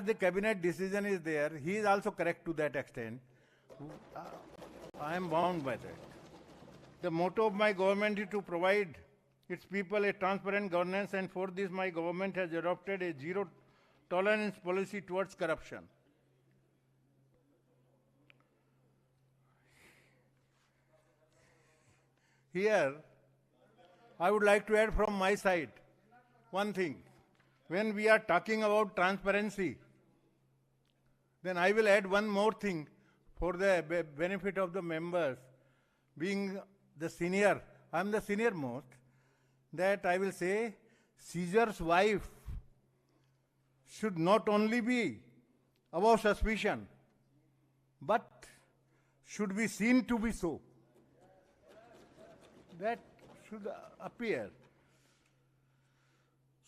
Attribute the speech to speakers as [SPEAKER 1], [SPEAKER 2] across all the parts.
[SPEAKER 1] the cabinet decision is there, he is also correct to that extent. I am bound by that. The motto of my government is to provide its people a transparent governance, and for this my government has adopted a zero tolerance policy towards corruption. Here, I would like to add from my side one thing. When we are talking about transparency, then I will add one more thing for the benefit of the members. Being the senior, I am the senior most, that I will say Caesar's wife should not only be above suspicion, but should be seen to be so. That should appear.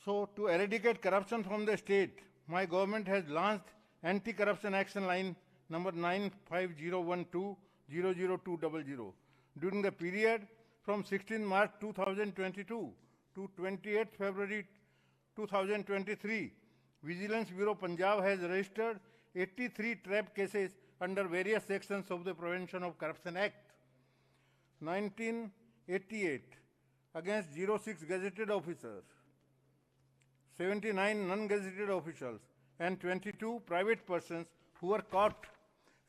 [SPEAKER 1] So, to eradicate corruption from the state, my government has launched Anti-Corruption Action Line number 95012-00200. During the period from 16 March 2022 to 28 February 2023, Vigilance Bureau Punjab has registered 83 trap cases under various sections of the Prevention of Corruption Act 1988 against 06 gazetted officers, 79 non-gazetted officials, and 22 private persons who were caught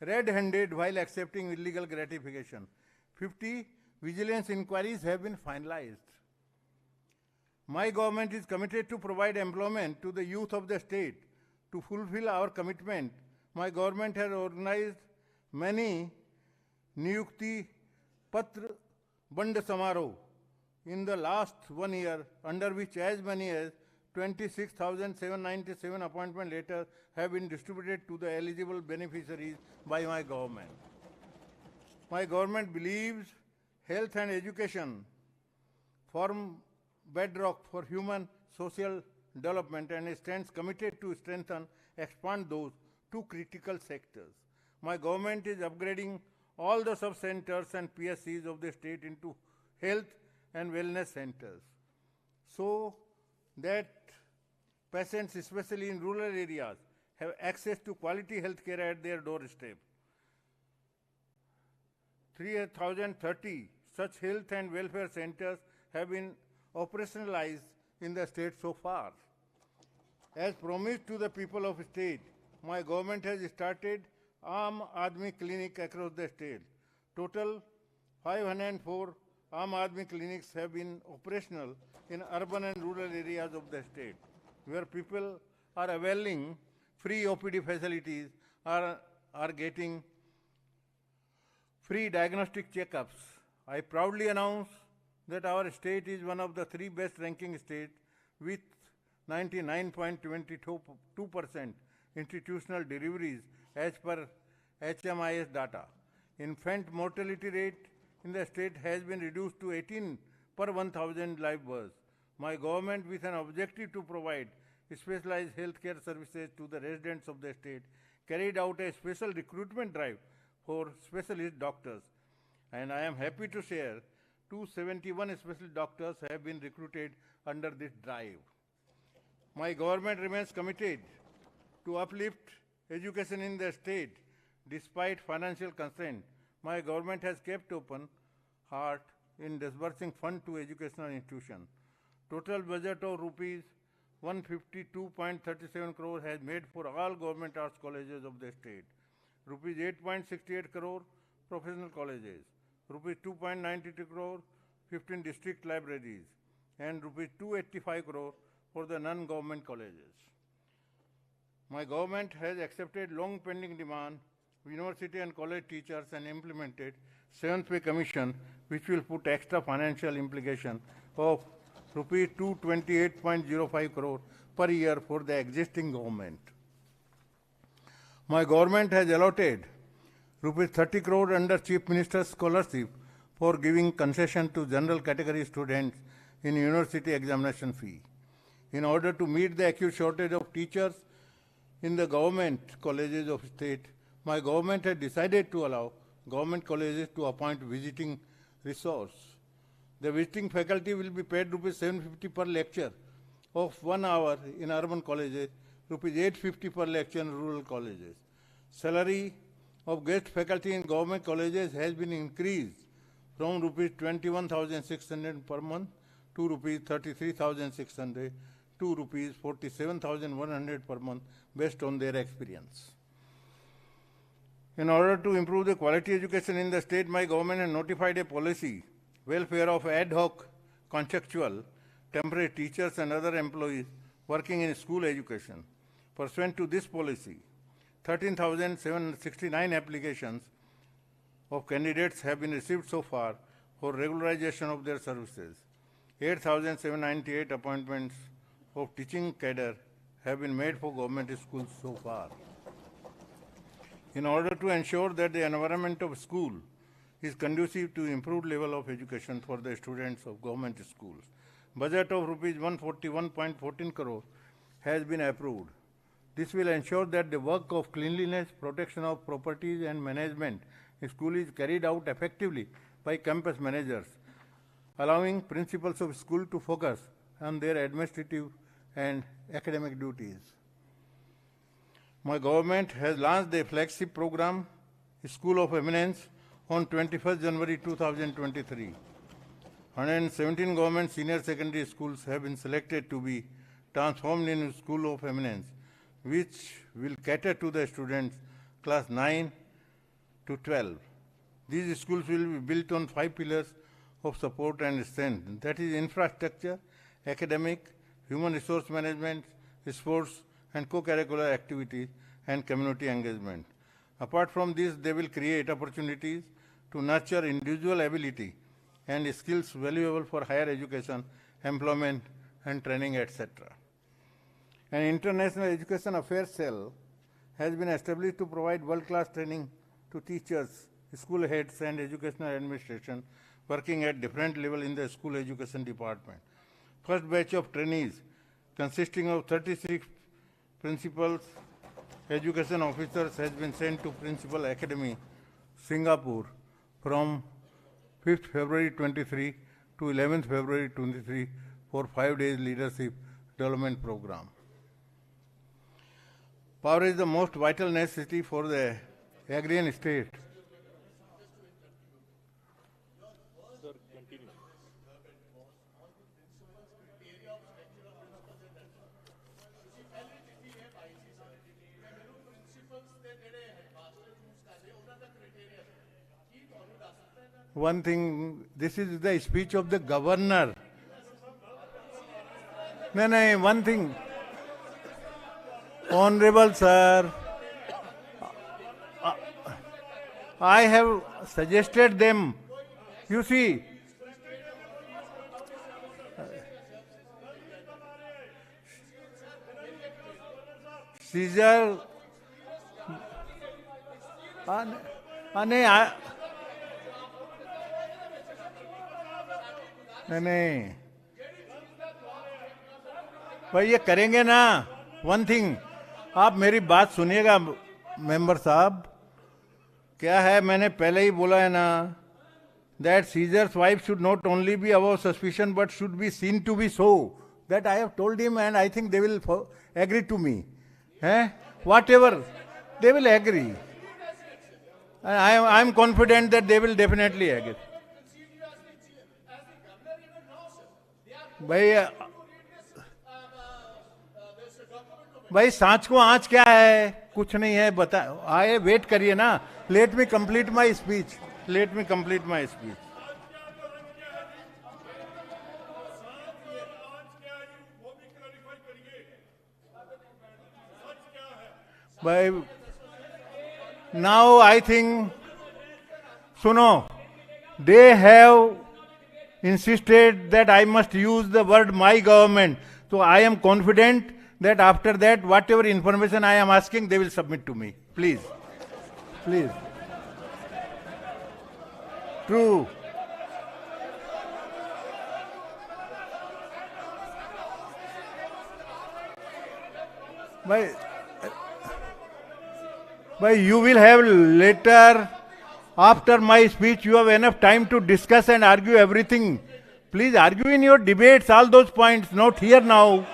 [SPEAKER 1] red-handed while accepting illegal gratification. 50 vigilance inquiries have been finalized. My government is committed to provide employment to the youth of the state. To fulfill our commitment, my government has organized many Niyukti Patra Band Samarah in the last 1 year, under which as many as 26,797 appointment letters have been distributed to the eligible beneficiaries by my government. My government believes health and education form bedrock for human social development and stands committed to strengthen, expand those two critical sectors. My government is upgrading all the sub-centers and PSCs of the state into health and wellness centers, so that patients, especially in rural areas, have access to quality health care at their doorstep. 3,030 such health and welfare centers have been operationalized in the state so far. As promised to the people of the state, my government has started Aam Aadmi Clinic across the state. Total 504 Aam Aadmi clinics have been operational in urban and rural areas of the state, where people are availing free OPD facilities, are getting free diagnostic checkups. I proudly announce that our state is one of the 3 best ranking states with 99.22% institutional deliveries as per HMIS data. Infant mortality rate in the state has been reduced to 18 per 1,000 live births. My government, with an objective to provide specialized healthcare services to the residents of the state, carried out a special recruitment drive for specialist doctors, and I am happy to share 271 specialist doctors have been recruited under this drive. My government remains committed to uplift education in the state despite financial constraint. My government has kept open heart in disbursing fund to educational institutions. Total budget of rupees 152.37 crore has made for all government arts colleges of the state. Rupees 8.68 crore professional colleges. Rupees 2.92 crore 15 district libraries, and rupees 285 crore for the non-government colleges. My government has accepted long pending demand university and college teachers and implemented 7th Pay Commission, which will put extra financial implication of rupees 228.05 crore per year for the existing government. My government has allotted rupees 30 crore under Chief Minister's scholarship for giving concession to general category students in university examination fee. In order to meet the acute shortage of teachers in the government colleges of state, my government has decided to allow government colleges to appoint visiting resource. The visiting faculty will be paid rupees 750 per lecture of 1 hour in urban colleges, rupees 850 per lecture in rural colleges. Salary of guest faculty in government colleges has been increased from rupees 21,600 per month to rupees 33,600 to rupees 47,100 per month based on their experience. In order to improve the quality education in the state, my government has notified a policy, welfare of ad hoc, contractual, temporary teachers and other employees working in school education. Pursuant to this policy, 13,769 applications of candidates have been received so far for regularization of their services. 8,798 appointments of teaching cadre have been made for government schools so far. In order to ensure that the environment of school is conducive to improved level of education for the students of government schools, budget of rupees 141.14 crore has been approved. This will ensure that the work of cleanliness, protection of properties and management in school is carried out effectively by campus managers, allowing principals of school to focus on their administrative and academic duties. My government has launched a flagship program, School of Eminence, on 21st January 2023. 117 government senior secondary schools have been selected to be transformed into School of Eminence, which will cater to the students class 9 to 12. These schools will be built on 5 pillars of support and strength, that is infrastructure, academic, human resource management, sports and co-curricular activities and community engagement. Apart from this, they will create opportunities to nurture individual ability and skills valuable for higher education, employment and training, etc. An international education affairs cell has been established to provide world-class training to teachers, school heads and educational administration working at different levels in the school education department. First batch of trainees consisting of 36 principals, education officers has been sent to Principal Academy, Singapore from 5th February 23 to 11th February 23 for 5 days leadership development program. Power is the most vital necessity for the agrarian state. One thing, this is the speech of the governor. No, one thing. Honorable sir, I have suggested them. You see, Caesar, नहीं भाई ये करेंगे ना. One thing, आप मेरी बात सुनिएगा member साहब. क्या है, मैंने पहले ही बोला है ना, that Caesar's wife should not only be above suspicion but should be seen to be so. That I have told him and I think they will agree to me. Whatever, they will agree. And I am confident that they will definitely agree. भाई सांच को आंच क्या है, कुछ नहीं है, बता आए, वेट करिए ना. Let me complete my speech. भाई नाउ आई थिंक, सुनो, they have insisted that I must use the word my government. So I am confident that after that, whatever information I am asking, they will submit to me. Please. True. But you will have later, after my speech, you have enough time to discuss and argue everything. Please argue in your debates, all those points, not here now.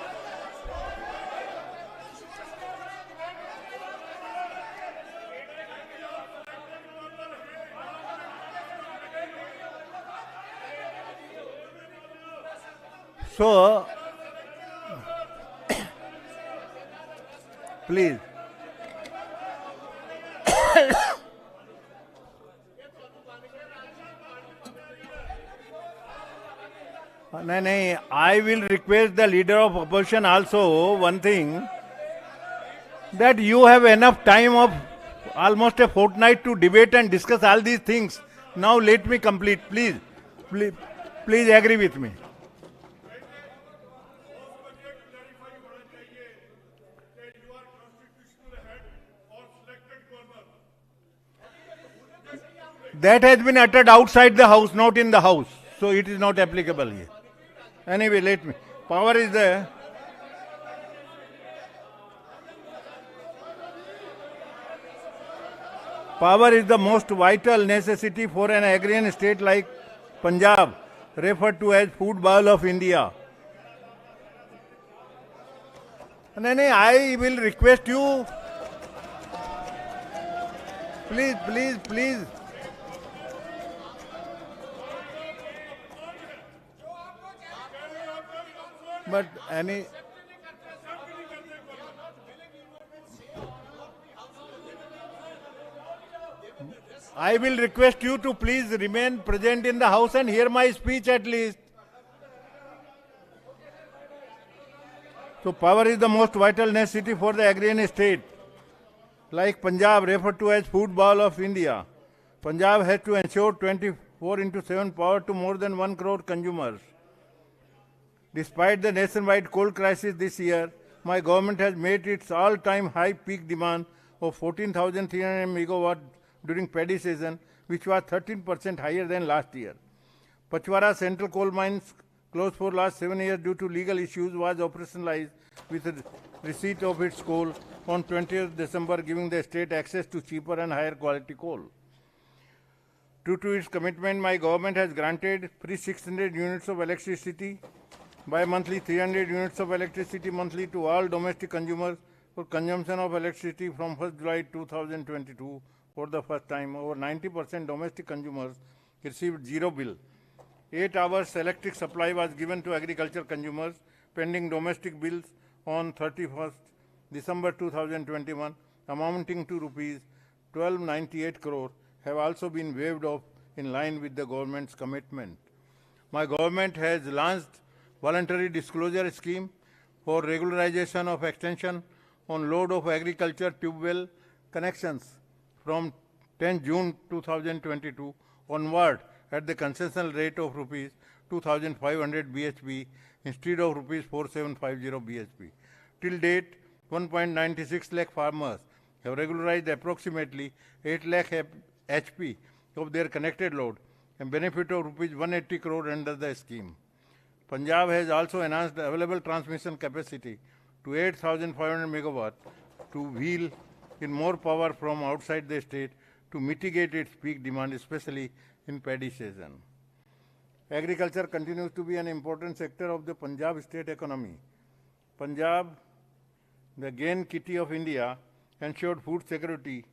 [SPEAKER 1] So, please. No, I will request the leader of opposition also one thing, that you have enough time of almost a fortnight to debate and discuss all these things. Now let me complete, please. Please, please agree with me. That has been uttered outside the house, not in the house. So it is not applicable here. Anyway, let me. Power is there. Power is the most vital necessity for an agrarian state like Punjab, referred to as food bowl of India. No, I will request you. Please, please, please. But any. I will request you to please remain present in the house and hear my speech at least. So power is the most vital necessity for the agrarian state, like Punjab, referred to as food bowl of India. Punjab has to ensure 24/7 power to more than 1 crore consumers. Despite the nationwide coal crisis this year, my government has made its all-time high peak demand of 14,300 megawatt during paddy season, which was 13% higher than last year. Pachwara Central Coal Mines, closed for last 7 years due to legal issues, was operationalized with the receipt of its coal on 20th December, giving the state access to cheaper and higher quality coal. True to its commitment, my government has granted free 600 units of electricity, bi-monthly 300 units of electricity monthly to all domestic consumers for consumption of electricity from 1st July 2022. For the first time, over 90% domestic consumers received zero bill. 8 hours electric supply was given to agriculture consumers. Pending domestic bills on 31st December 2021, amounting to rupees 1298 crore, have also been waived off in line with the government's commitment. My government has launched voluntary disclosure scheme for regularization of extension on load of agriculture tube well connections from 10 June 2022 onward at the concessional rate of rupees 2,500 BHP instead of rupees 4,750 BHP. Till date, 1.96 lakh farmers have regularized approximately 8 lakh HP of their connected load and benefit of rupees 180 crore under the scheme. Punjab has also enhanced available transmission capacity to 8,500 megawatt to wheel in more power from outside the state to mitigate its peak demand, especially in paddy season. Agriculture continues to be an important sector of the Punjab state economy. Punjab, the gain kitty of India, ensured food security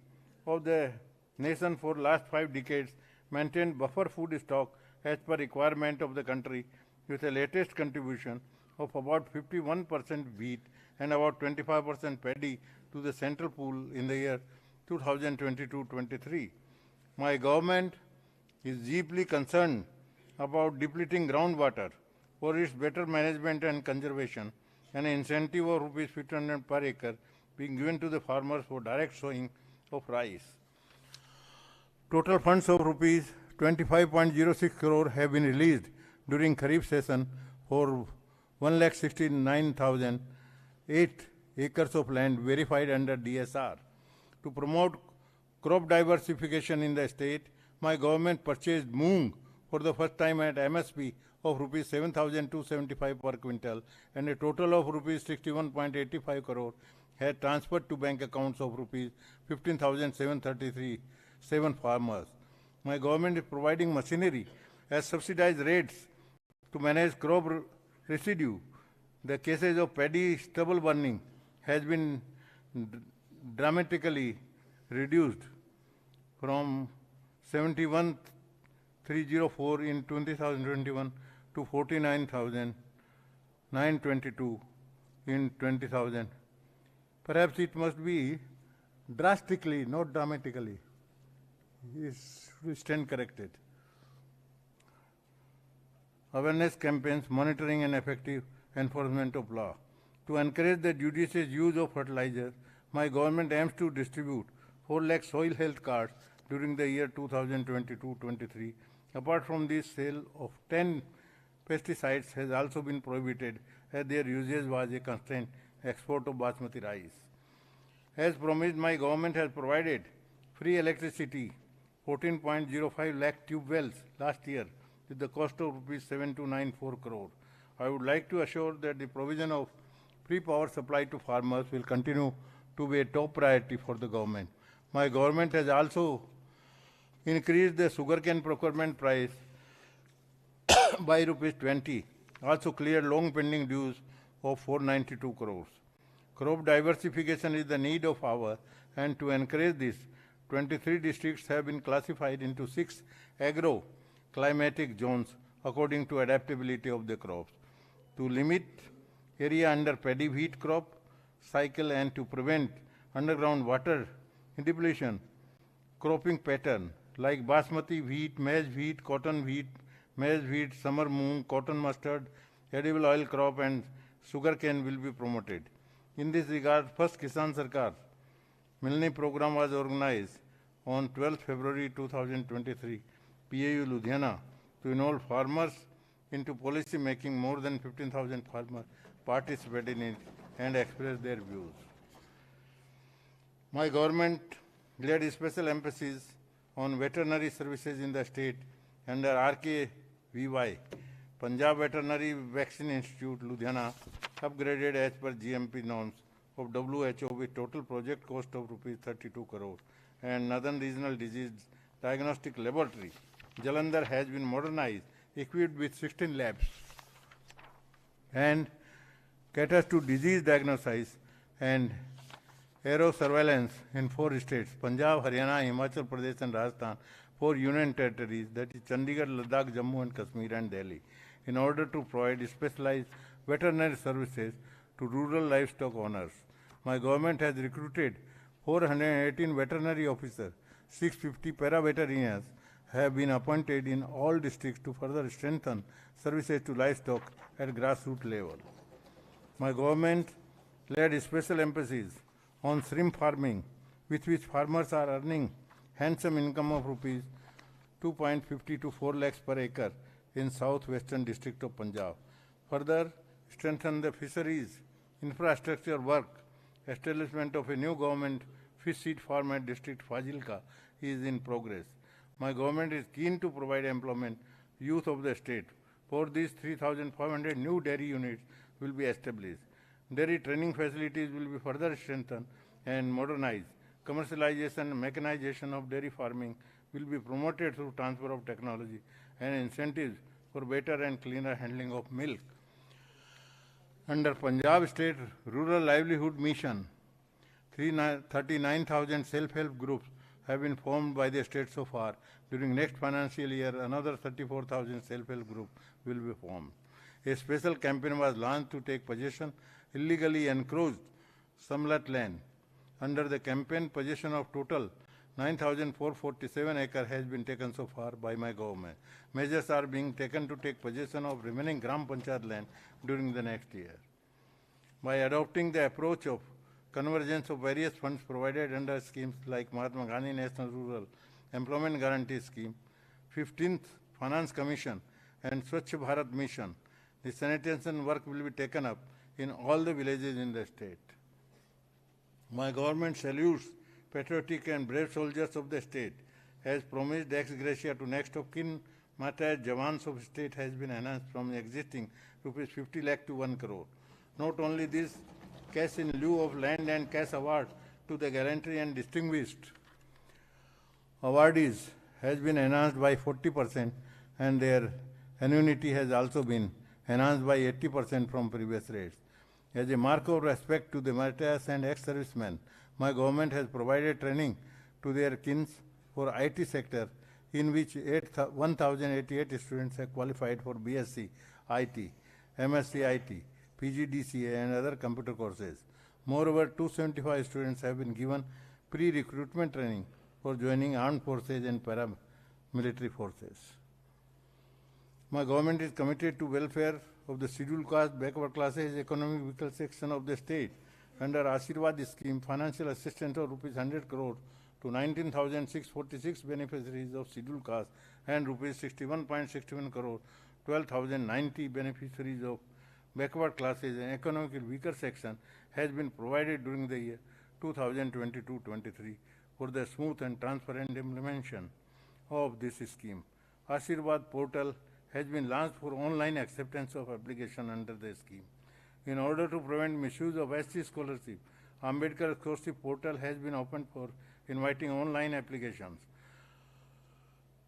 [SPEAKER 1] of the nation for last 5 decades, maintained buffer food stock as per requirement of the country, with a latest contribution of about 51% wheat and about 25% paddy to the central pool in the year 2022-23. My government is deeply concerned about depleting groundwater for its better management and conservation, and an incentive of rupees 1,500 per acre being given to the farmers for direct sowing of rice. Total funds of rupees 25.06 crore have been released during Kharif session for 1,69,008 acres of land verified under DSR. To promote crop diversification in the state, my government purchased moong for the first time at MSP of rupees 7,275 per quintal, and a total of rupees 61.85 crore had transferred to bank accounts of rupees 15,733 farmers. My government is providing machinery at subsidized rates to manage crop residue. The cases of paddy stubble burning has been dramatically reduced from 71,304 in 2021 to 49,000 922 in 20,000. Perhaps it must be drastically, not dramatically. It should stand corrected. Awareness campaigns, monitoring and effective enforcement of law. To encourage the judicious use of fertilizers, my government aims to distribute 4 lakh soil health cards during the year 2022-23. Apart from this, sale of 10 pesticides has also been prohibited as their usage was a constraint export of basmati rice. As promised, my government has provided free electricity 14.05 lakh tube wells last year with the cost of rupees 7294 crore. I would like to assure that the provision of free power supply to farmers will continue to be a top priority for the government. My government has also increased the sugarcane procurement price by rupees 20, also cleared long pending dues of 492 crores. Crop diversification is the need of hour, and to encourage this, 23 districts have been classified into 6 agro-climatic zones according to adaptability of the crops. To limit area under paddy wheat crop cycle and to prevent underground water depletion, cropping pattern like basmati wheat, maize wheat, cotton wheat, maize wheat, summer moong, cotton mustard, edible oil crop and sugarcane will be promoted. In this regard, first Kisan Sarkar Milne program was organized on 12 February 2023, PAU Ludhiana, to involve farmers into policy making. More than 15,000 farmers participated in it and expressed their views. My government laid special emphasis on veterinary services in the state under RKVY, Punjab Veterinary Vaccine Institute, Ludhiana, upgraded as per GMP norms of WHO with total project cost of rupees 32 crore. And Northern Regional Disease Diagnostic Laboratory, Jalandhar, has been modernized, equipped with 16 labs, and caters to disease diagnosis and aero surveillance in 4 states, Punjab, Haryana, Himachal Pradesh and Rajasthan, 4 union territories, that is Chandigarh, Ladakh, Jammu and Kashmir and Delhi, in order to provide specialized veterinary services to rural livestock owners. My government has recruited 418 veterinary officers, 650 para-veterinarians have been appointed in all districts to further strengthen services to livestock at grassroots level. My government laid special emphasis on shrimp farming, with which farmers are earning handsome income of rupees 2.50 to 4 lakhs per acre in southwestern district of Punjab. Further, strengthen the fisheries infrastructure work. Establishment of a new government fish seed farm at district Fazilka is in progress. My government is keen to provide employment youth of the state. For these, 3,500 new dairy units will be established. Dairy training facilities will be further strengthened and modernized. Commercialization and mechanization of dairy farming will be promoted through transfer of technology and incentives for better and cleaner handling of milk. Under Punjab State Rural Livelihood Mission, 39,000 self-help groups have been formed by the state so far. During next financial year, another 34,000 self-help groups will be formed. A special campaign was launched to take possession illegally encroached samlat land. Under the campaign, possession of total 9,447 acres has been taken so far by my government. Measures are being taken to take possession of remaining Gram Panchayat land during the next year. By adopting the approach of convergence of various funds provided under schemes like Mahatma Gandhi National Rural Employment Guarantee Scheme, 15th Finance Commission and Swachh Bharat Mission, the sanitation work will be taken up in all the villages in the state. My government salutes patriotic and brave soldiers of the state. As promised, ex gratia to next of kin matter Jawans of state has been enhanced from existing rupees 50 lakh to 1 crore. Not only this, cash in lieu of land and cash award to the gallantry and distinguished awardees has been enhanced by 40%, and their annuity has also been enhanced by 80% from previous rates. As a mark of respect to the martyrs and ex-servicemen, my government has provided training to their kins for IT sector, in which 1,088 students have qualified for BSc IT, MSc IT, PGDCA, and other computer courses. Moreover, 275 students have been given pre-recruitment training for joining armed forces and paramilitary forces. My government is committed to welfare of the scheduled caste, backward classes, economic weaker section of the state. Under Ashirwad scheme, financial assistance of rupees 100 crore to 19,646 beneficiaries of scheduled caste and rupees 61.61 crore 12,090 beneficiaries of backward classes and economically weaker section has been provided during the year 2022-23 for the smooth and transparent implementation of this scheme. Ashirwad portal has been launched for online acceptance of application under the scheme. In order to prevent misuse of SC scholarship, Ambedkar Scholarship portal has been opened for inviting online applications.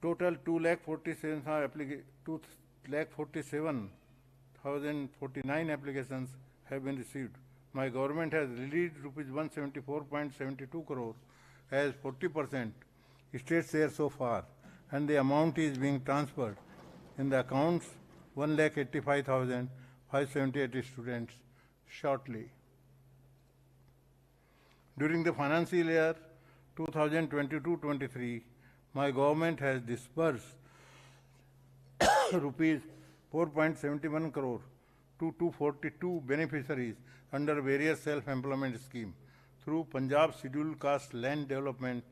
[SPEAKER 1] Total 2,47,049 applications have been received. My government has released rupees 174.72 crore as 40% state share so far, and the amount is being transferred in the accounts 1,85,578 students shortly. During the financial year 2022-23, my government has disbursed rupees 4.71 crore to 242 beneficiaries under various self-employment schemes through Punjab Scheduled Caste Land Development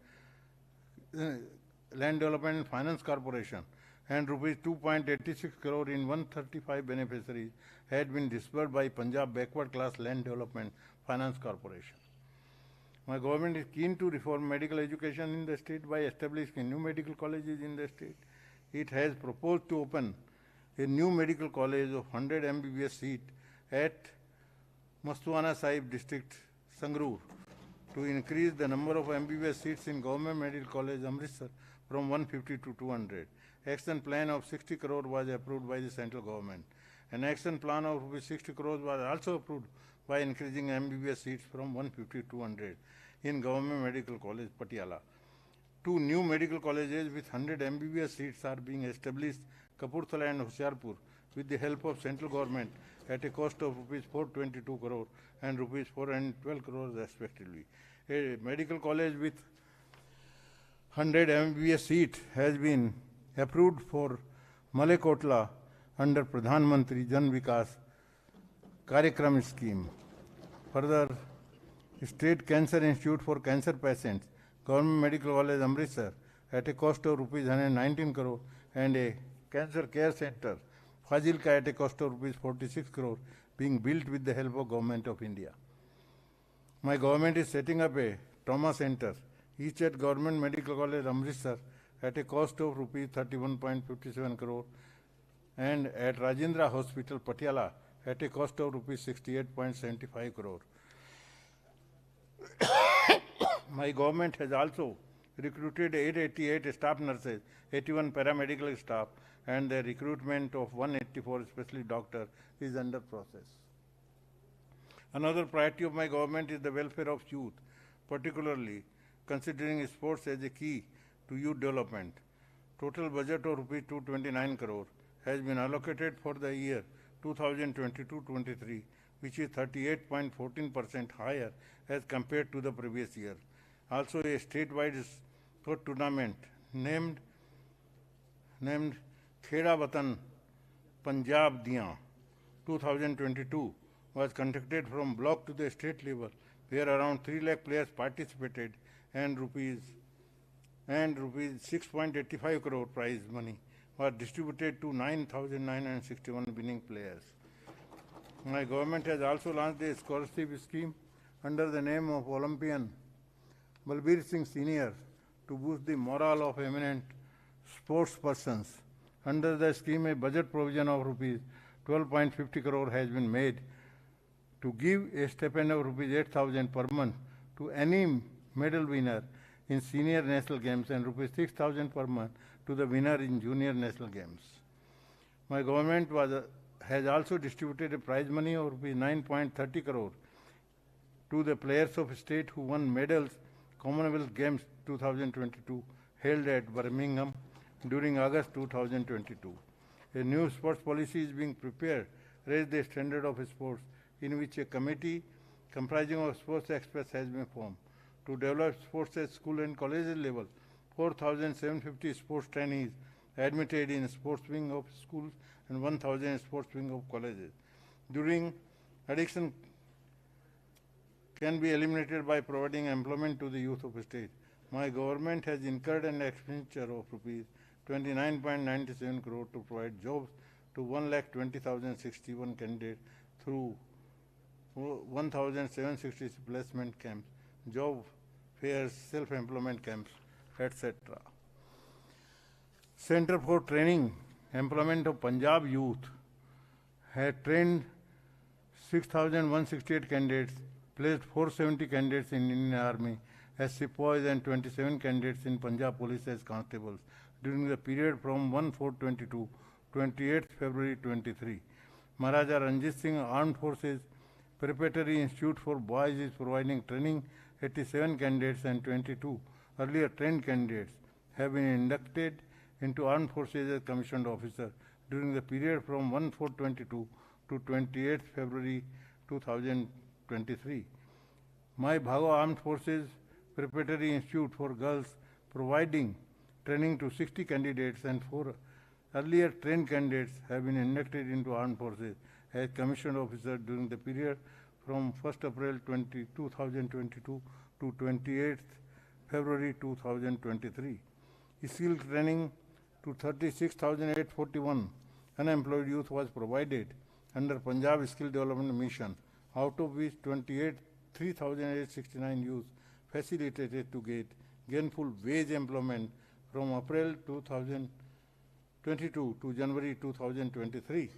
[SPEAKER 1] and Finance Corporation, and rupees 2.86 crore in 135 beneficiaries had been disbursed by Punjab Backward Class Land Development Finance Corporation. My government is keen to reform medical education in the state by establishing new medical colleges in the state. It has proposed to open a new medical college of 100 MBBS seats at Mastwana Sahib district, Sangrur, to increase the number of MBBS seats in Government Medical College, Amritsar, from 150 to 200. Action plan of 60 crore was approved by the central government. An action plan of 60 crores was also approved by increasing MBBS seats from 150 to 200 in Government Medical College, Patiala. Two new medical colleges with 100 MBBS seats are being established, Kapurthala and Hoshiarpur, with the help of central government at a cost of rupees 422 crore and rupees 412 crores respectively. A medical college with 100 MBBS seat has been approved for Malekotla under Pradhan Mantri Jan Vikas Karyakram scheme. Further, State Cancer Institute for Cancer Patients, Government Medical College Amritsar, at a cost of rupees 119 crore, and a Cancer Care Center, Fazilka, at a cost of rupees 46 crore, being built with the help of Government of India. My government is setting up a trauma center, each at Government Medical College Amritsar, at a cost of rupees 31.57 crore, and at Rajendra Hospital, Patiala, at a cost of rupees 68.75 crore. My government has also recruited 888 staff nurses, 81 paramedical staff, and the recruitment of 184 specialty doctors is under process. Another priority of my government is the welfare of youth, particularly considering sports as a key to youth development. Total budget of rupees 229 crore has been allocated for the year 2022-23, which is 38.14% higher as compared to the previous year. Also, a statewide sport tournament named Kheda Watan Punjab Vidhan 2022 was conducted from block to the state level, where around 3 lakh players participated, and rupees 6.85 crore prize money was distributed to 9,961 winning players. My government has also launched a scholarship scheme under the name of Olympian Balbir Singh Senior to boost the morale of eminent sports persons. Under the scheme, a budget provision of rupees 12.50 crore has been made to give a stipend of rupees 8,000 per month to any medal winner in senior national games and rupees 6,000 per month to the winner in junior national games. My government has also distributed a prize money of rupees 9.30 crore to the players of state who won medals Commonwealth Games 2022 held at Birmingham during August 2022. A new sports policy is being prepared raise the standard of sports, in which a committee comprising of sports experts has been formed. To develop sports at school and college level, 4,750 sports trainees admitted in sports wing of schools and 1,000 sports wing of colleges. During addiction can be eliminated by providing employment to the youth of the state. My government has incurred an expenditure of rupees 29.97 crore to provide jobs to 1,20,061 candidates through 1,760 placement camps, job fairs, self-employment camps, etc. Center for Training Employment of Punjab Youth had trained 6,168 candidates, placed 470 candidates in Indian Army as sepoys and 27 candidates in Punjab Police as constables during the period from 1/4/22 to 28th February 23. Maharaja Ranjit Singh Armed Forces Preparatory Institute for Boys is providing training. 87 candidates and 22 earlier trained candidates have been inducted into Armed Forces as commissioned officer during the period from 1/4/22 to 28th February 2023. My Bhago Armed Forces Preparatory Institute for Girls providing training to 60 candidates and 4 earlier trained candidates have been inducted into Armed Forces as commissioned officer during the period from 1st April 2022 to 28th February 2023. Skill training to 36,841 unemployed youth was provided under Punjab Skill Development Mission, out of which 3,869 youth facilitated to get gainful wage employment from April 2022 to January 2023.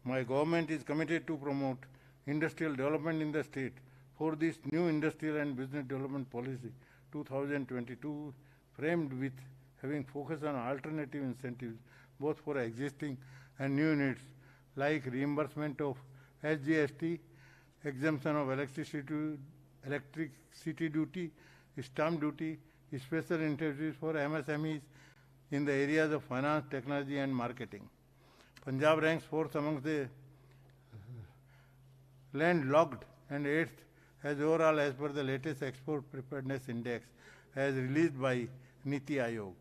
[SPEAKER 1] My government is committed to promote industrial development in the state. For this new industrial and business development policy 2022 framed with having focus on alternative incentives both for existing and new units like reimbursement of SGST, exemption of electricity duty, stamp duty, special incentives for MSMEs in the areas of finance, technology and marketing. Punjab ranks 4th amongst the landlocked and 8th as overall as per the latest Export Preparedness Index as released by Niti Aayog.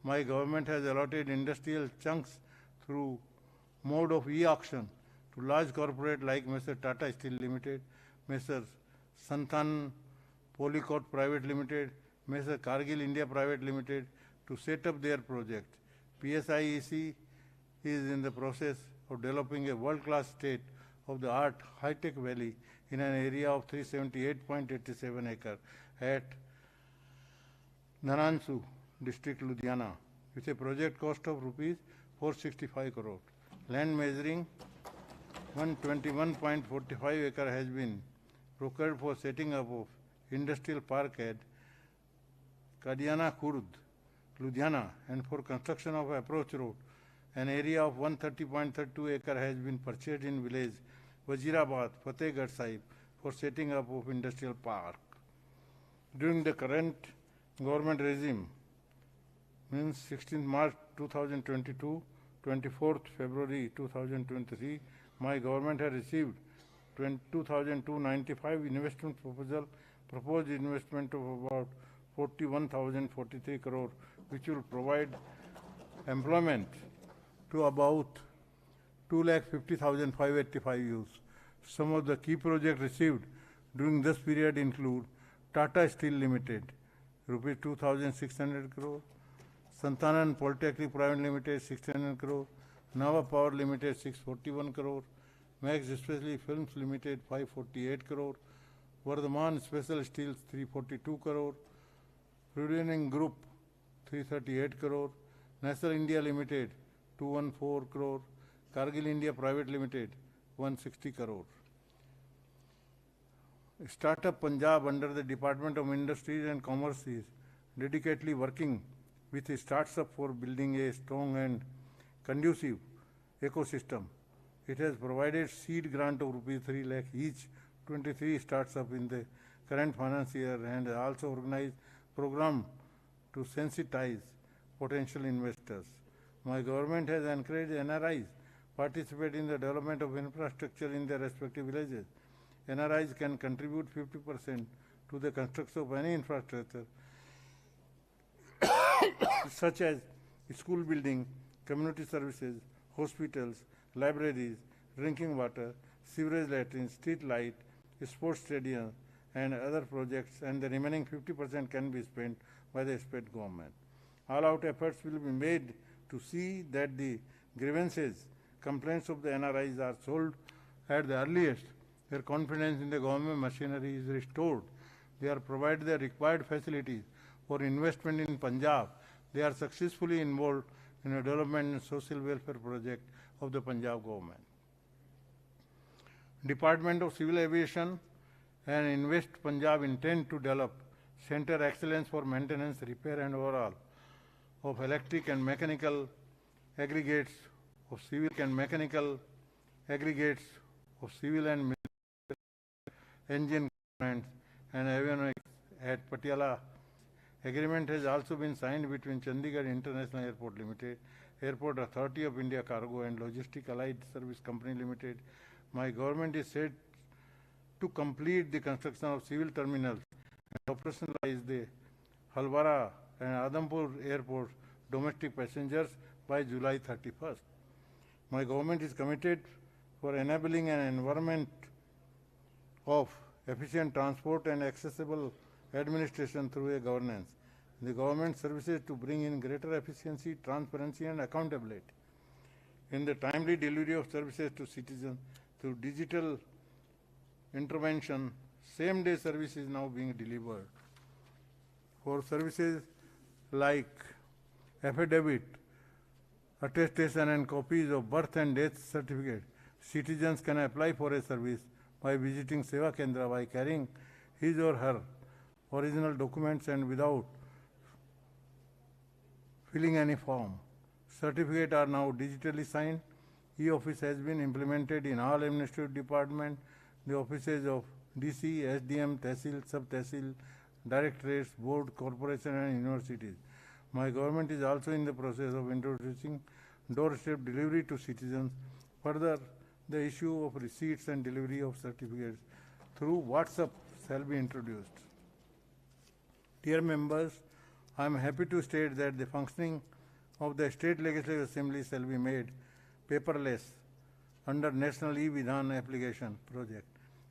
[SPEAKER 1] My government has allotted industrial chunks through mode of e-auction to large corporate like Mr. Tata Steel Limited, Mr. Santhan Polycot Private Limited, Mr. Kargil India Private Limited to set up their project. PSIEC is in the process of developing a world-class state-of-the-art high-tech valley in an area of 378.87 acres at Naransu district, Ludhiana, with a project cost of rupees 465 crore. Land measuring 121.45 acre has been procured for setting up of industrial park at Kadiana Kurd, Ludhiana, and for construction of approach road. An area of 130.32 acre has been purchased in village Wazirabad, Fatehgarh Sahib for setting up of industrial park. During the current government regime, means 16th March 2022, 24th February 2023, my government has received 22,295 investment proposed investment of about 41,043 crore, which will provide employment to about 2,50,585 youths. Some of the key projects received during this period include Tata Steel Limited, rupees 2,600 crore, Santanan Polytechnic Private Limited, 600 crore, Nava Power Limited, 641 crore, Max Especially Films Limited, 548 crore, Vardhaman Special Steels, 342 crore, Rudining Group, 338 crore, National India Limited, 214 crore, Kargil India Private Limited, 160 crore. Startup Punjab under the Department of Industries and Commerce is dedicatedly working with startups for building a strong and conducive ecosystem. It has provided seed grant of rupees 3 lakh each, 23 startups in the current financial year, and also organized program to sensitize potential investors. My government has encouraged NRIs participate in the development of infrastructure in their respective villages. NRIs can contribute 50% to the construction of any infrastructure such as school building, community services, hospitals, libraries, drinking water, sewerage latrines, street light, sports stadium, and other projects, and the remaining 50% can be spent by the state government. All-out efforts will be made to see that the grievances, complaints of the NRIs are solved at the earliest. Their confidence in the government machinery is restored. They are provided the required facilities for investment in Punjab. They are successfully involved in a development and social welfare project of the Punjab government. Department of Civil Aviation and Invest Punjab intend to develop Center Excellence for Maintenance, Repair and Overhaul of electric and mechanical aggregates, of civil and mechanical aggregates, of civil and military engine components and avionics at Patiala. Agreement has also been signed between Chandigarh International Airport Limited, Airport Authority of India Cargo and Logistic Allied Service Company Limited. My government is set to complete the construction of civil terminals and operationalize the Halwara and Adampur Airport domestic passengers by July 31st. My government is committed for enabling an environment of efficient transport and accessible administration through a governance. The government services to bring in greater efficiency, transparency and accountability in the timely delivery of services to citizens through digital intervention. Same-day service is now being delivered. For services like affidavit, attestation and copies of birth and death certificate, citizens can apply for a service by visiting Seva Kendra by carrying his or her original documents and without filling any form. Certificates are now digitally signed. E-Office has been implemented in all administrative departments, the offices of DC, SDM, Tehsil, Sub-Tehsil, Directorates, Board, Corporation and Universities. My government is also in the process of introducing doorstep delivery to citizens. Further, the issue of receipts and delivery of certificates through WhatsApp shall be introduced. Dear members, I am happy to state that the functioning of the State Legislative Assembly shall be made paperless under National E-Vidhan application project,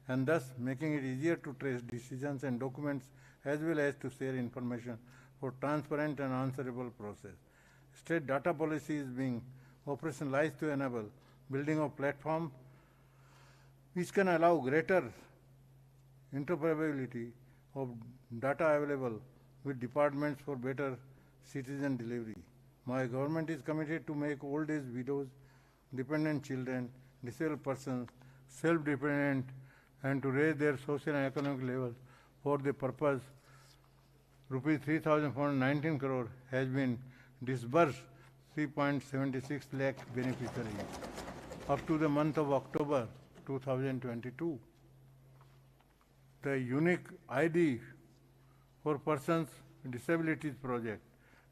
[SPEAKER 1] and thus making it easier to trace decisions and documents as well as to share information for transparent and answerable process. State data policy is being operationalized to enable building of platform which can allow greater interoperability of data available with departments for better citizen delivery. My government is committed to make old age widows, dependent children, disabled persons self-dependent and to raise their social and economic levels. For the purpose, rupees 3,419 crore has been disbursed 3.76 lakh beneficiaries up to the month of October 2022. The unique ID for persons with disabilities project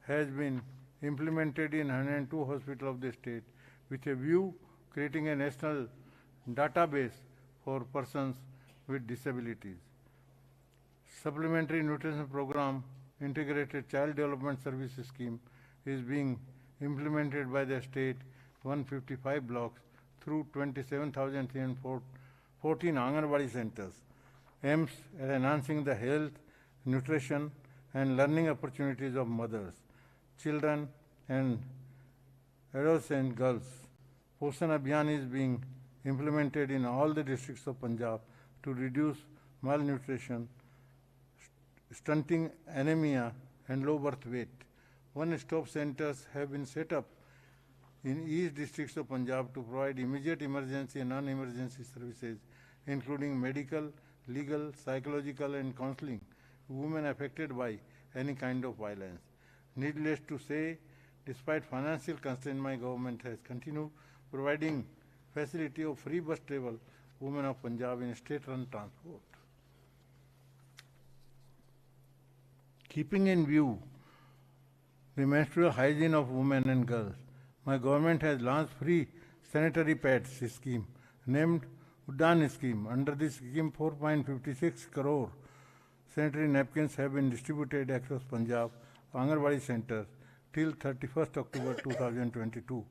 [SPEAKER 1] has been implemented in 102 hospitals of the state with a view creating a national database for persons with disabilities. Supplementary nutrition program, integrated child development services scheme is being implemented by the state 155 blocks through 27,314 Anganwadi centers, aims at enhancing the health, nutrition and learning opportunities of mothers, children and adolescent girls. Poshan Abhiyan is being implemented in all the districts of Punjab to reduce malnutrition, stunting, anemia and low birth weight. One-stop centers have been set up in each districts of Punjab to provide immediate emergency and non-emergency services, including medical, legal, psychological and counseling to women affected by any kind of violence. Needless to say, despite financial constraints, my government has continued providing facility of free bus travel women of Punjab in state-run transport. Keeping in view the menstrual hygiene of women and girls, my government has launched free sanitary pads scheme named Vidhan scheme. Under this scheme, 4.56 crore sanitary napkins have been distributed across Punjab Anganwadi centers till 31st October 2022.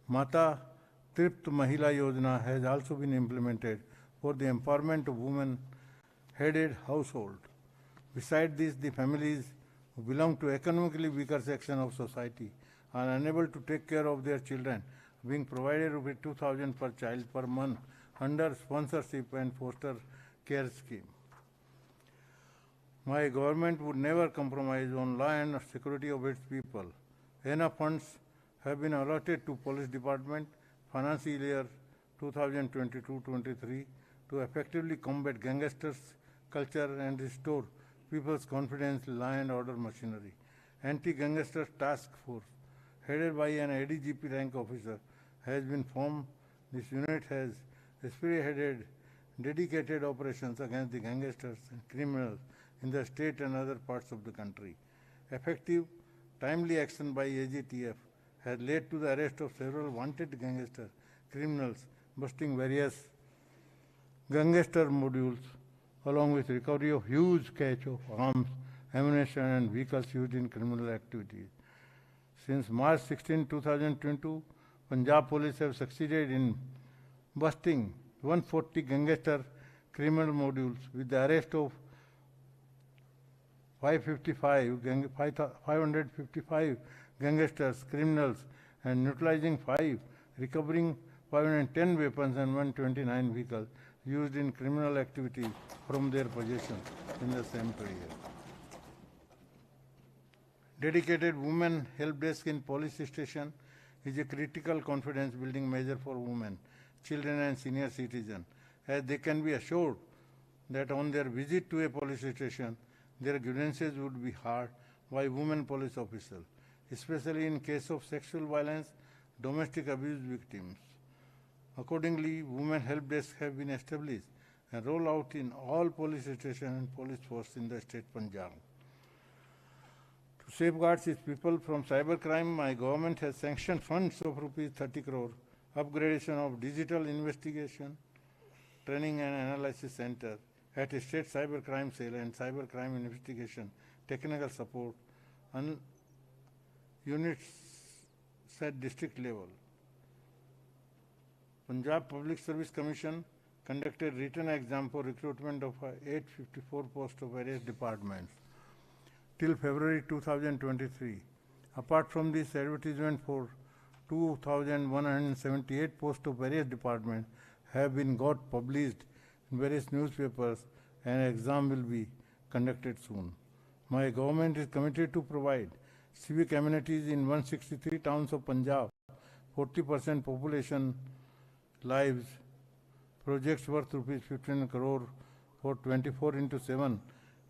[SPEAKER 1] Mata Tript Mahila Yojana has also been implemented for the empowerment of women-headed household. Besides this, the families who belong to economically weaker section of society are unable to take care of their children, being provided rupees 2,000 per child per month under sponsorship and foster care scheme. My government would never compromise on law and security of its people. Enough funds have been allotted to police department financial year 2022-23 to effectively combat gangsters culture and restore people's confidence in law and order machinery. Anti-gangsters task force headed by an ADGP rank officer has been formed. This unit has spearheaded dedicated operations against the gangsters and criminals in the state and other parts of the country. Effective, timely action by AGTF has led to the arrest of several wanted gangster criminals, busting various gangster modules, along with recovery of huge cache of arms, ammunition and vehicles used in criminal activities. Since March 16, 2022, Punjab police have succeeded in busting 140 gangster criminal modules with the arrest of 555 gangsters, criminals, and neutralizing 5, recovering 510 weapons and 129 vehicles used in criminal activities from their possession in the same period. Dedicated women help desk in police station is a critical confidence building measure for women, children and senior citizens, as they can be assured that on their visit to a police station, their grievances would be heard by women police officers, especially in case of sexual violence, domestic abuse victims. Accordingly, women help desks have been established and rolled out in all police stations and police force in the state Punjab. To safeguard its people from cybercrime, my government has sanctioned funds of rupees 30 crore, upgradation of digital investigation, training and analysis center at a state cybercrime cell and cybercrime investigation technical support on units at district level. Punjab Public Service Commission conducted written exam for recruitment of 854 posts of various departments till February 2023. Apart from this, advertisement for 2,178 posts of various departments have been got published in various newspapers, and exam will be conducted soon. My government is committed to provide civic amenities in 163 towns of Punjab, 40% population lives, projects worth rupees 15 crore for 24/7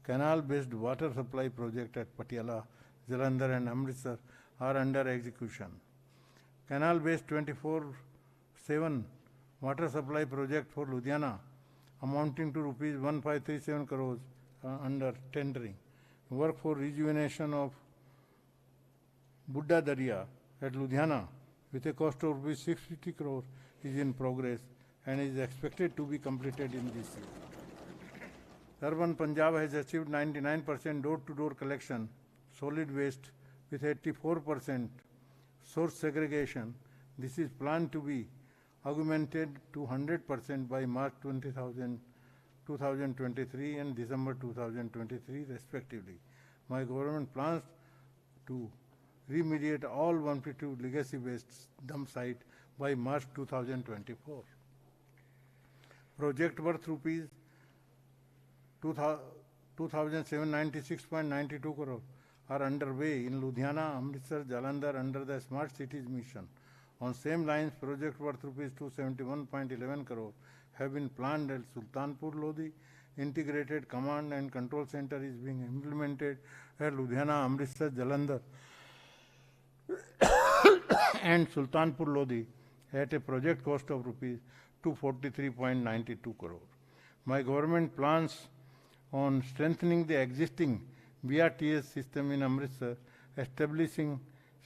[SPEAKER 1] canal-based water supply project at Patiala, Jalandhar and Amritsar are under execution. Canal-based 24/7 water supply project for Ludhiana amounting to rupees 1537 crores under tendering. Work for rejuvenation of Buddha Darya at Ludhiana with a cost of rupees 650 crore is in progress and is expected to be completed in this year. Urban Punjab has achieved 99% door-to-door collection, solid waste with 84% source segregation. This is planned to be augmented to 100% by March 2023 and December 2023 respectively. My government plans to remediate all 152 legacy waste dump sites by March 2024. Project worth rupees 2,796.92 crore are underway in Ludhiana, Amritsar, Jalandhar under the Smart Cities mission. On same lines, project worth rupees 271.11 crore have been planned at Sultanpur Lodi. Integrated command and control center is being implemented at Ludhiana, Amritsar, Jalandhar and Sultanpur Lodi at a project cost of rupees 243.92 crore. My government plans on strengthening the existing BRTS system in Amritsar, establishing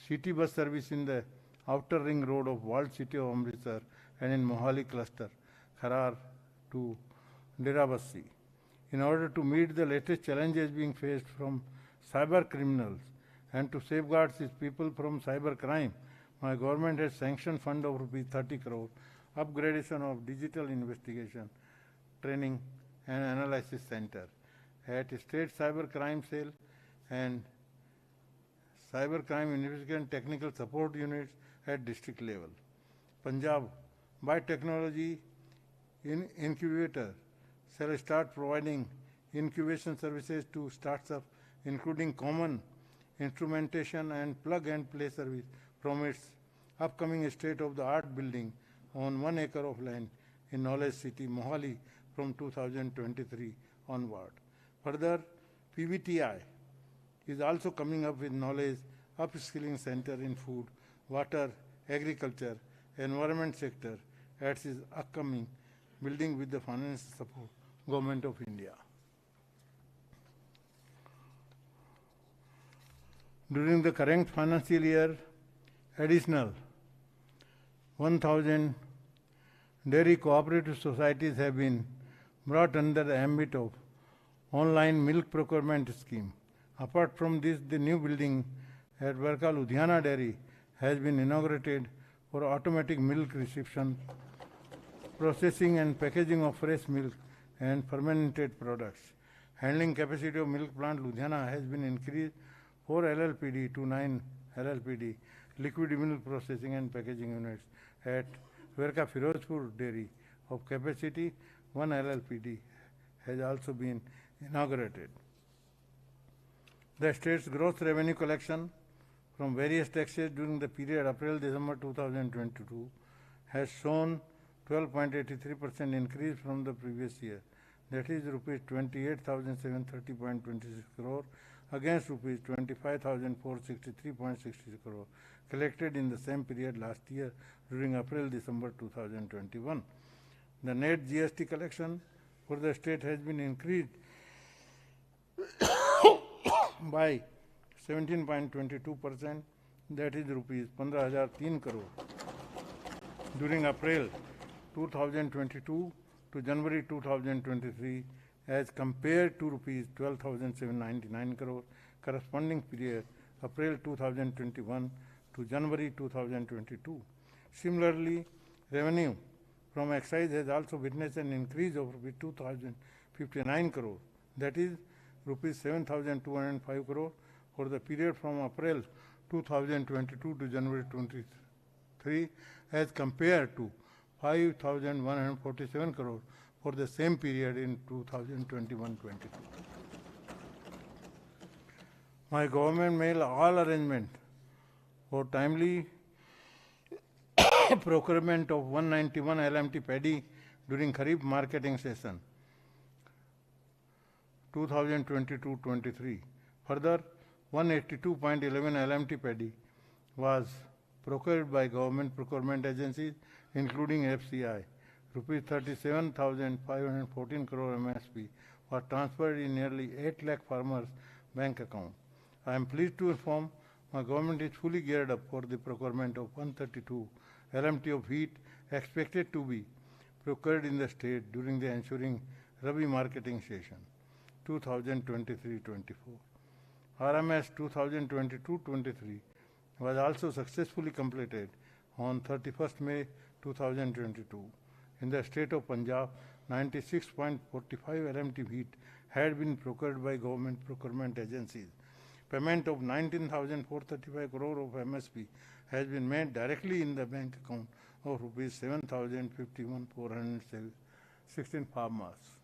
[SPEAKER 1] city bus service in the outer ring road of walled city of Amritsar and in Mohali cluster, Kharar to Derabassi. In order to meet the latest challenges being faced from cyber criminals and to safeguard its people from cyber crime, my government has sanctioned fund of rupees 30 crore, upgradation of digital investigation, training and analysis center at State Cyber Crime Cell and Cyber Crime Investigation Technical Support Units at district level. Punjab Biotechnology Incubator shall start providing incubation services to startups, including common instrumentation and plug-and-play service from its upcoming state-of-the-art building on 1 acre of land in Knowledge City, Mohali, from 2023 onward. Further, PVTI is also coming up with knowledge upskilling center in food, water, agriculture, environment sector at its upcoming building with the financial support Government of India. During the current financial year, additional 1,000 dairy cooperative societies have been brought under the ambit of online milk procurement scheme. Apart from this, the new building at Varka Ludhiana Dairy has been inaugurated for automatic milk reception, processing and packaging of fresh milk and fermented products. Handling capacity of milk plant Ludhiana has been increased 4 LLPD to 9 LLPD liquid milk processing and packaging units at Verka Firozpur Dairy of capacity 1 LLPD has also been inaugurated. The state's gross revenue collection from various taxes during the period April-December 2022 has shown 12.83% increase from the previous year, that is rupees 28,730.26 crore against rupees 25,463.66 crore collected in the same period last year during April-December 2021. The net GST collection for the state has been increased by 17.22%, that is rupees 15,003 crore during April 2022 to January 2023 as compared to rupees 12,799 crore corresponding period April 2021 to January 2022. Similarly, revenue from excise has also witnessed an increase of rupees 2,059 crore, that is rupees 7,205 crore for the period from April 2022 to January 2023 as compared to 5,147 crore for the same period in 2021-22. My government made all arrangements for timely procurement of 191 LMT paddy during Kharif marketing session 2022-23. Further, 182.11 LMT paddy was procured by government procurement agencies including FCI. Rupees 37,514 crore MSP was transferred in nearly 8 lakh farmers' bank account. I am pleased to inform my government is fully geared up for the procurement of 132 LMT of wheat expected to be procured in the state during the ensuing Rabi marketing session 2023-24. RMS 2022-23 was also successfully completed on 31st May 2022. In the state of Punjab, 96.45 LMT wheat had been procured by government procurement agencies. Payment of 19,435 crore of MSP has been made directly in the bank account of rupees 7,051,416 farmers.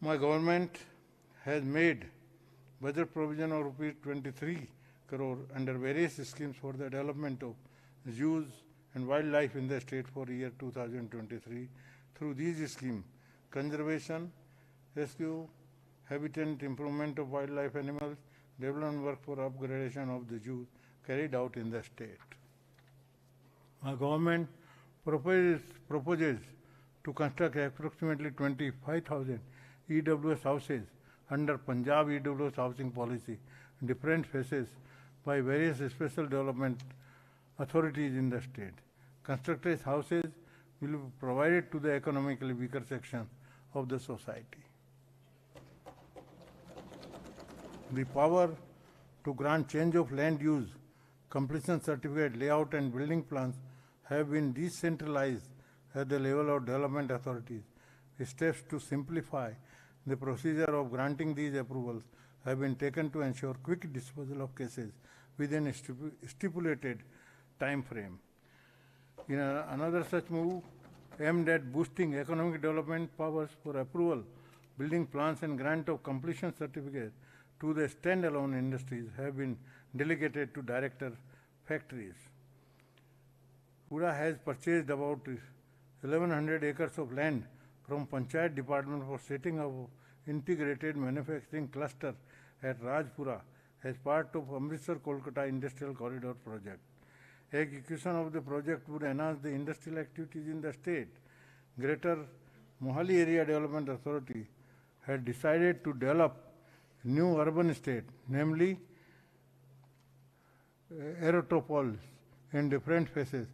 [SPEAKER 1] My government has made budget provision of rupees 23 crore under various schemes for the development of zoos and wildlife in the state for year 2023. Through these schemes, conservation, rescue, habitat improvement of wildlife animals, development work for upgradation of the zoos carried out in the state. Our government proposes to construct approximately 25,000 EWS houses under Punjab EWS housing policy, different phases by various special development authorities in the state. Constructed houses will be provided to the economically weaker sections of the society. The power to grant change of land use, completion certificate, layout and building plans have been decentralized at the level of development authorities. Steps to simplify the procedure of granting these approvals have been taken to ensure quick disposal of cases within a stipulated time frame. In another such move, aimed at boosting economic development powers for approval, building plans and grant of completion certificates to the standalone industries have been delegated to director factories. Pura has purchased about 1100 acres of land from Panchayat Department for setting up integrated manufacturing cluster at Rajpura as part of Amritsar-Kolkata Industrial Corridor project. Execution of the project would enhance the industrial activities in the state. Greater Mohali Area Development Authority had decided to develop new urban estate, namely aerotropolis in different phases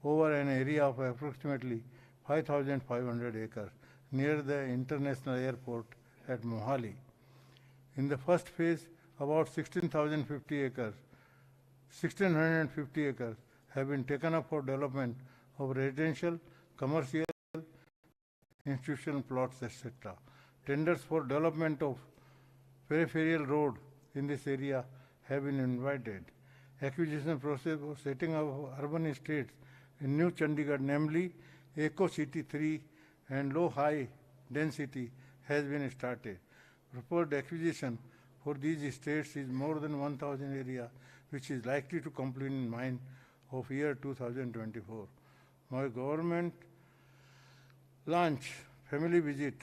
[SPEAKER 1] over an area of approximately 5,500 acres near the international airport at Mohali. In the first phase, about 16,150 acres have been taken up for development of residential, commercial, institutional plots, etc. Tenders for development of peripheral road in this area have been invited. Acquisition process for setting up urban estates in New Chandigarh, namely Eco City 3 and low high density, has been started. Proposed acquisition for these estates is more than 1,000 area, which is likely to complete in mind of year 2024. My government launched family visit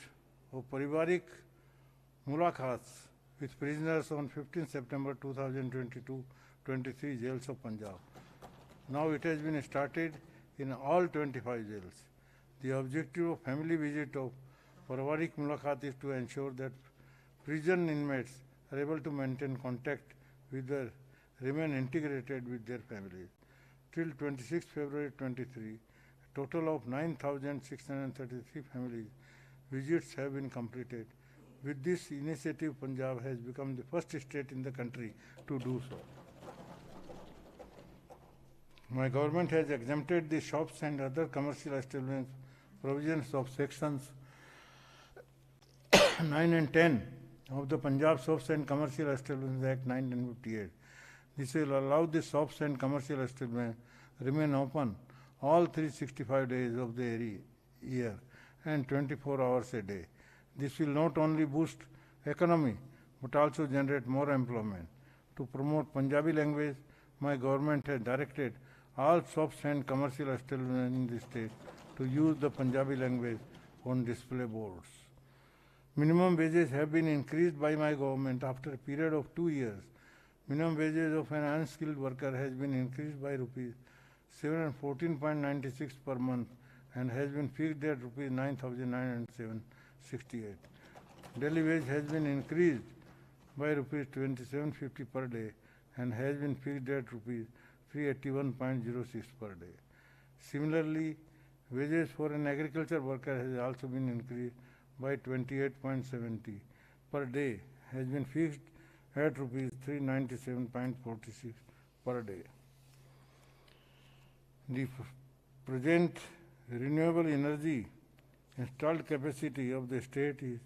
[SPEAKER 1] of Parivarik Mulaqats with prisoners on 15 September 2022-23 jails of Punjab. Now it has been started in all 25 jails. The objective of family visit of Parivarik Mulaqat is to ensure that prison inmates are able to maintain contact with their, remain integrated with their families. Till 26 February 23, a total of 9,633 families visits have been completed. With this initiative, Punjab has become the first state in the country to do so. My government has exempted the shops and other commercial establishments provisions of sections 9 and 10 of the Punjab Shops and Commercial Establishments Act 1958. This will allow the shops and commercial establishments remain open all 365 days of the year and 24 hours a day. This will not only boost economy but also generate more employment. To promote Punjabi language, my government has directed all shops and commercial establishments in the state to use the Punjabi language on display boards. Minimum wages have been increased by my government after a period of 2 years. Minimum wages of an unskilled worker has been increased by rupees 714.96 per month and has been fixed at rupees 9,968. Daily wage has been increased by rupees 2750 per day and has been fixed at rupees 381.06 per day. Similarly, wages for an agriculture worker has also been increased by 28.70 per day, has been fixed at rupees 397.46 per day. The present renewable energy installed capacity of the state is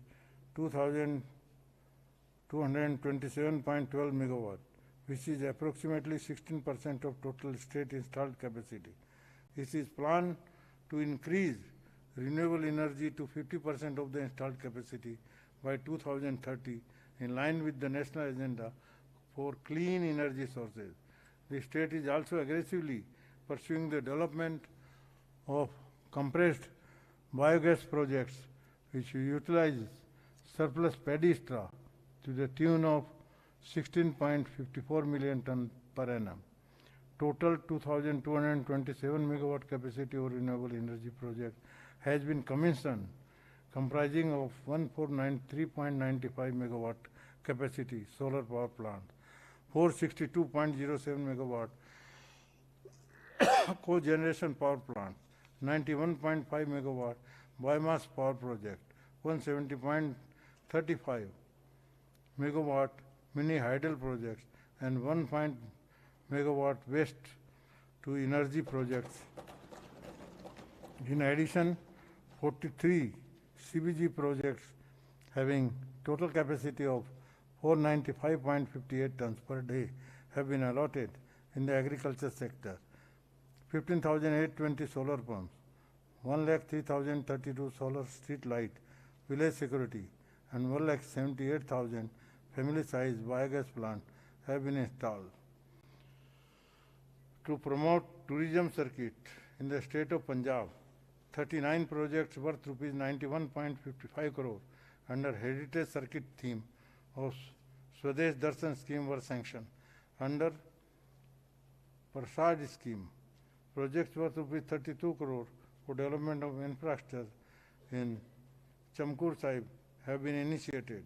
[SPEAKER 1] 2,227.12 megawatt, which is approximately 16% of total state installed capacity. It is planned to increase renewable energy to 50% of the installed capacity by 2030 in line with the national agenda for clean energy sources. The state is also aggressively pursuing the development of compressed biogas projects which utilize surplus paddy straw to the tune of 16.54 million ton per annum. Total 2,227 megawatt capacity of renewable energy project has been commissioned, comprising of 1,493.95 megawatt capacity solar power plant, 462.07 megawatt cogeneration power plant, 91.5 megawatt biomass power project, 170.35 megawatt mini hydel projects, and 1 megawatt waste to energy projects. In addition, 43 CBG projects having total capacity of 495.58 tons per day have been allotted in the agriculture sector. 15,820 solar pumps, 1,03,032 solar street light, village security, and 1,78,000 family-sized biogas plant have been installed. To promote tourism circuit in the state of Punjab, 39 projects worth rupees 91.55 crore under heritage circuit theme of Swadesh Darshan scheme were sanctioned. Under Prasad scheme, projects worth rupees 32 crore for development of infrastructure in Chamkur Sahib have been initiated.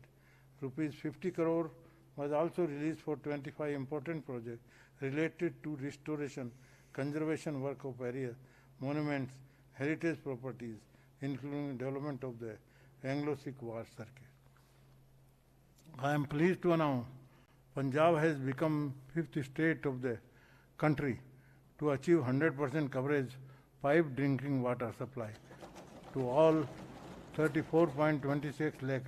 [SPEAKER 1] Rupees 50 crore was also released for 25 important projects related to restoration, conservation work of areas, monuments, heritage properties, including development of the Anglo-Sikh War circuit. I am pleased to announce Punjab has become 5th state of the country to achieve 100% coverage piped drinking water supply to all 34.26 lakh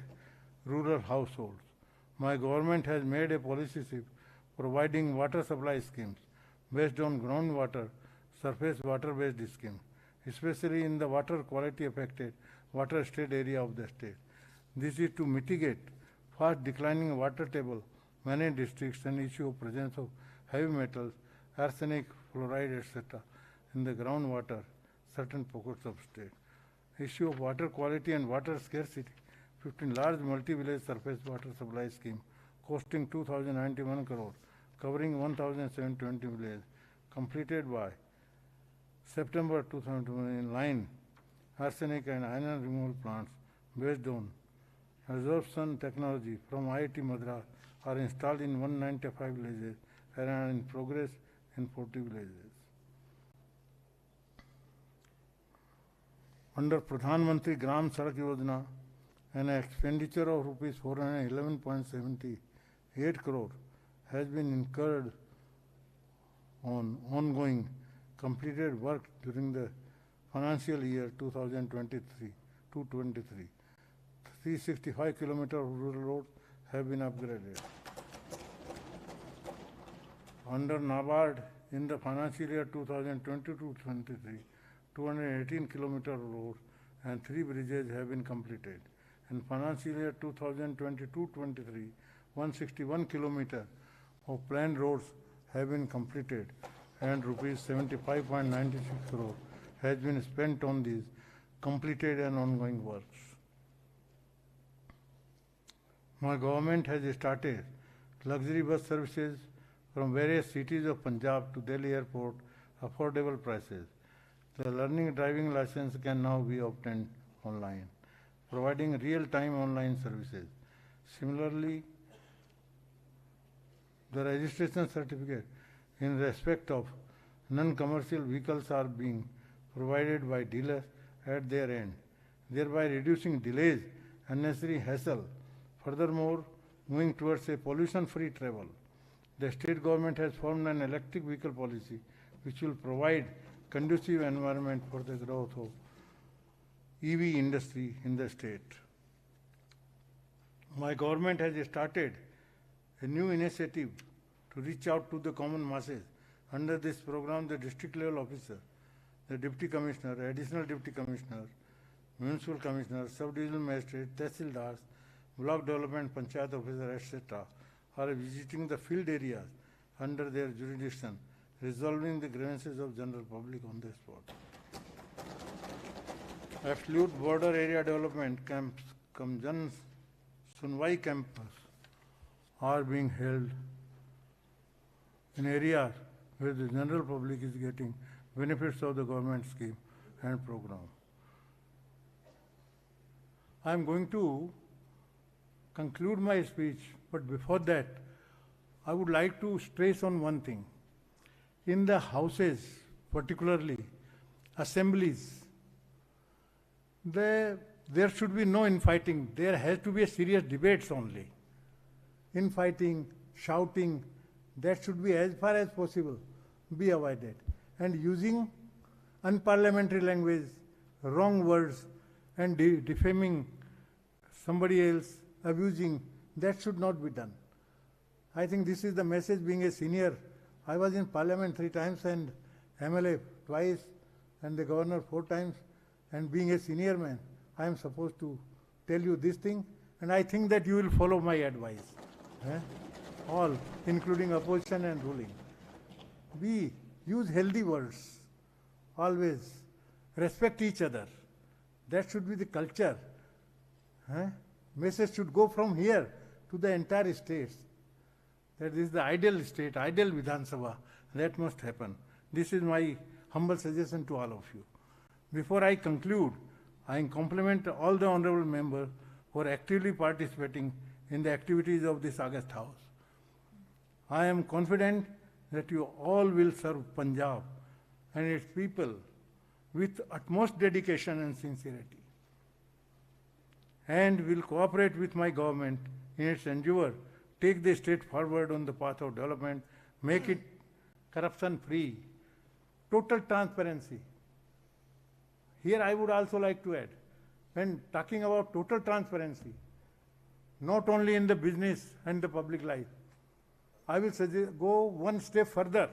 [SPEAKER 1] rural households. My government has made a policy shift providing water supply schemes based on groundwater, surface water-based schemes, especially in the water quality affected water state area of the state. This is to mitigate fast declining water table, many districts, and issue of presence of heavy metals, arsenic, fluoride, etc. in the groundwater, certain pockets of state. Issue of water quality and water scarcity, 15 large multi-village surface water supply scheme costing 2,091 crore, covering 1,720 villages, completed by September 2009. Arsenic and iron removal plants based on absorption technology from IIT Madras are installed in 195 villages and are in progress in 40 villages. Under Pradhan Mantri Gram Sadak Yojana, an expenditure of rupees 411.78 crore has been incurred on ongoing completed work during the financial year 2023-23. 365 kilometers of rural roads have been upgraded. Under NABARD, in the financial year 2022-23, 218 kilometers of roads and 3 bridges have been completed. In financial year 2022-23, 161 kilometers of planned roads have been completed and rupees 75.96 crore has been spent on these completed and ongoing works. My government has started luxury bus services from various cities of Punjab to Delhi airport, affordable prices. The learning driving license can now be obtained online, providing real-time online services. Similarly, the registration certificate in respect of non-commercial vehicles are being provided by dealers at their end, thereby reducing delays, unnecessary hassle. Furthermore, moving towards a pollution-free travel, the state government has formed an electric vehicle policy which will provide conducive environment for the growth of EV industry in the state. My government has started a new initiative to reach out to the common masses. Under this program, the district level officer, the deputy commissioner, additional deputy commissioner, municipal commissioner, sub-divisional magistrate, tehsildars, block development, panchayat officer, etc. are visiting the field areas under their jurisdiction, resolving the grievances of general public on the spot. Absolute border area development camps, Jan Sunwai campus are being held in areas where the general public is getting benefits of the government scheme and program. I am going to conclude my speech, but before that, I would like to stress on one thing. In the houses particularly assemblies, there should be no infighting. There has to be a serious debates only. Infighting, shouting, that should be, as far as possible, be avoided. And using unparliamentary language, wrong words, and defaming somebody else, abusing, that should not be done. I think this is the message. Being a senior, I was in Parliament 3 times and MLA twice and the Governor 4 times, and being a senior man, I am supposed to tell you this thing, and I think that you will follow my advice. All, including opposition and ruling. We use healthy words, always. Respect each other. That should be the culture. Message should go from here to the entire state. That is the ideal state, ideal Vidhan Sabha. That must happen. This is my humble suggestion to all of you. Before I conclude, I compliment all the honorable members who are actively participating in the activities of this August House. I am confident that you all will serve Punjab and its people with utmost dedication and sincerity, and will cooperate with my government in its endeavor, take the state forward on the path of development, make it corruption-free, total transparency. Here I would also like to add, when talking about total transparency, not only in the business and the public life, I will suggest go one step further.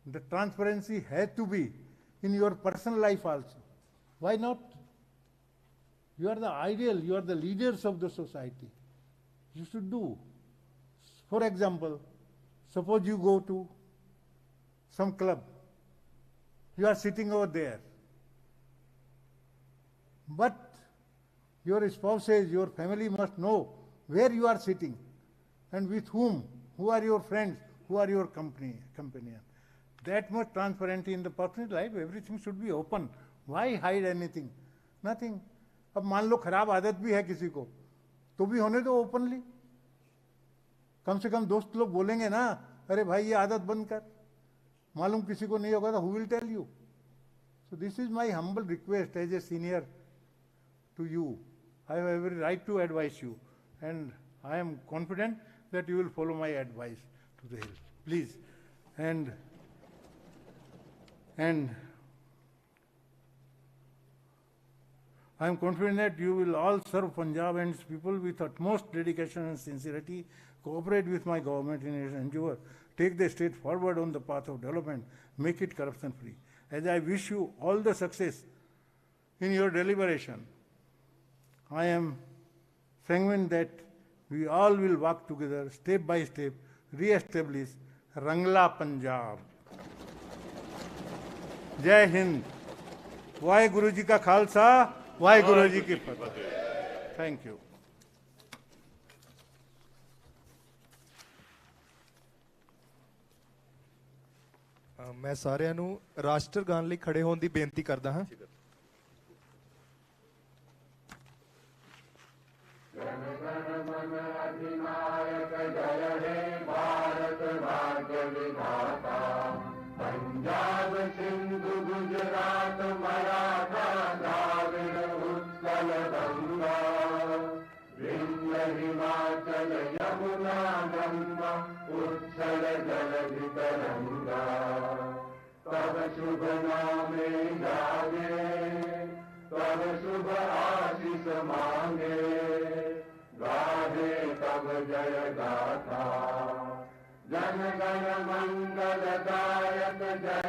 [SPEAKER 1] The transparency has to be in your personal life also. Why not? You are the ideal, you are the leaders of the society. You should do. For example, suppose you go to some club. You are sitting over there. But your spouses, your family must know where you are sitting and with whom, who are your friends, who are your companion. That much transparency in the personal life, everything should be open. Why hide anything? Nothing. अब मान लो खराब आदत भी है किसी को, तो भी होने दो ओपनली. कम से कम दोस्त लोग बोलेंगे ना, अरे भाई ये आदत बंद कर. मालूम किसी को नहीं होगा तो who will tell you? So this is my humble request as a senior to you. I have every right to advise you, and I am confident that you will follow my advice to the hill. Please. And I am confident that you will all serve Punjab and its people with utmost dedication and sincerity, cooperate with my government in its endeavor, take the state forward on the path of development, make it corruption-free. As I wish you all the success in your deliberation, I am sanguine that we all will work together, step by step, re-establish Rangla Punjab. Jai Hind. Waheguru Ji ka Khalsa, Waheguru Ji ki Fateh. Thank you.
[SPEAKER 2] मैं साਰਿਆਂ ਨੂੰ ਰਾਸ਼ਟਰ ਗਾਨ ਲਈ ਖੜੇ ਹੋਣ ਦੀ ਬੇਨਤੀ ਕਰਦਾ ਹਾਂ।
[SPEAKER 3] पंजाब सिंधु गुजरात मराठा द्राविड़ उत्कल गंगा विंध्य हिमाचल यमुना गंगा उत्कल जलधि तरंगा तब शुभ नामे जागे तब शुभ आशीष मांगे गाहे तब जय गाथा जन गण मंगल दायक जय